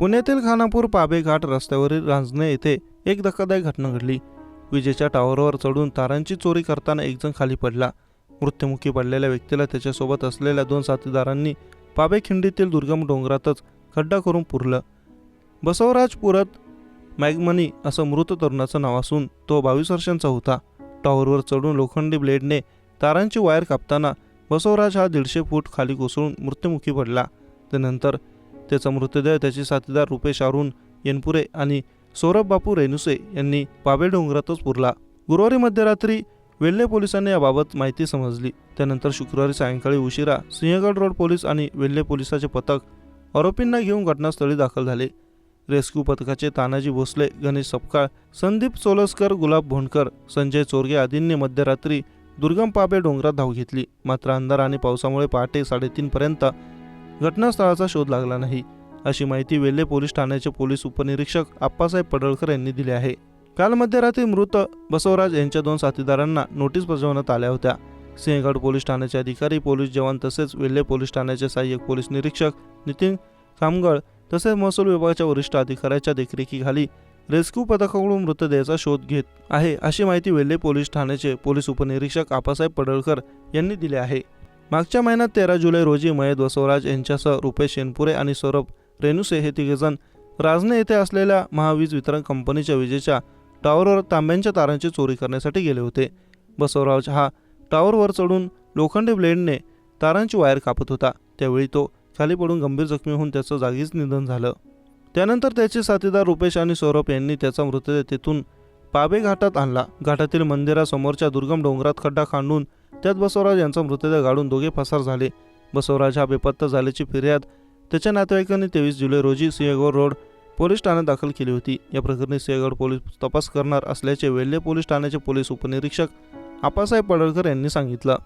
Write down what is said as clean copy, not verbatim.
पुण्यातील खानापूर पाबे घाट रस्त्यावरील रांजणे येथे एक धक्कादायक घटना घडली। विजेच्या टॉवरवर चढून तारांची चोरी करताना एक जण खाली पडला। मृत्युमुखी पडलेल्या व्यक्तीला त्याच्यासोबत असलेल्या 2 साथीदारांनी पाबे खिंडीतील दुर्गम डोंगरातच खड्डा करून पुरलं। बसवराज पुरत मॅगमनी असं मृत तरुणाचं नाव असून तो 22 वर्षांचा होता। टॉवरवर चढून लोखंडी ब्लेडने तारांची वायर कापताना बसवराज हा 150 फूट खाली कोसळून मृत्युमुखी पडला। त्यानंतर त्याचा मृतदेह त्याचे साथीदार रुपेश अरुण येनपुरे आणि सौरभ बापू रेनुसे यांनी पाबे डोंगरातच पुरला। गुरुवारी मध्यरात्री वेल्हे पोलिसांनी याबाबत माहिती समजली। त्यानंतर शुक्रवारी सायंकाळी उशिरा सिंहगड रोड पोलीस आणि वेल्हे पोलिसाचे पथक आरोपींना घेऊन घटनास्थळी दाखल झाले। रेस्क्यू पथकाचे तानाजी भोसले, गणेश सपकाळ, संदीप सोलस्कर, गुलाब भोंडकर, संजय चोरगे आदींनी मध्यरात्री दुर्गम पाबे डोंगरात धाव घेतली। मात्र अंधार आणि पावसामुळे पहाटे 3:30 पर्यंत घटनास्थळाचा शोध लागला नाही, अशी माहिती वेल्हे पोलीस ठाण्याचे पोलीस उपनिरीक्षक आप्पासाहेब पडळकर यांनी दिली आहे। काल मध्यरात्री मृत बसवराज यांच्या 2 साथीदारांना नोटीस बजावण्यात आल्या होत्या। सिंहगड पोलीस ठाण्याचे अधिकारी, पोलीस जवान तसेच वेल्हे पोलीस ठाण्याचे सहाय्यक पोलीस निरीक्षक नितीन खामगळ तसेच महसूल विभागाच्या वरिष्ठ अधिकाऱ्याच्या देखरेखीखाली रेस्क्यू पथकाकडून मृतदेहाचा शोध घेत आहे, अशी माहिती वेल्हे पोलीस ठाण्याचे पोलीस उपनिरीक्षक आप्पासाहेब पडळकर यांनी दिली आहे। मागच्या महिन्यात 13 जुलै रोजी मयत बसवराज यांच्यासह रुपेश येनपुरे आणि सौरभ रेनुसे हे तिघेजण रांजणे येथे असलेल्या महावीज वितरण कंपनीच्या विजेच्या टॉवरवर तांब्यांच्या तारांची चोरी करण्यासाठी गेले होते। बसवराज हा टॉवरवर चढून लोखंडी ब्लेडने तारांची वायर कापत होता। त्यावेळी तो खाली पडून गंभीर जखमी होऊन त्याचं जागीच निधन झालं। त्यानंतर त्याचे साथीदार रुपेश आणि सौरभ यांनी त्याचा मृतदेह तेथून पाबे घाटात आणला। घाटातील मंदिरासमोरच्या दुर्गम डोंगरात खड्डा खांदून त्यात बसवराज यांचा मृतदेह गाडून दोघे पसार झाले। बसवराज हा बेपत्ता झाल्याची फिर्याद त्याच्या नातेवाईकांनी 23 जुलै रोजी सिंहगड रोड पोलीस ठाण्यात दाखल केली होती। या प्रकरणी सिंहगड पोलीस तपास करणार असल्याचे वेल्हे पोलीस ठाण्याचे पोलीस उपनिरीक्षक आप्पासाहेब पडळकर यांनी सांगितलं।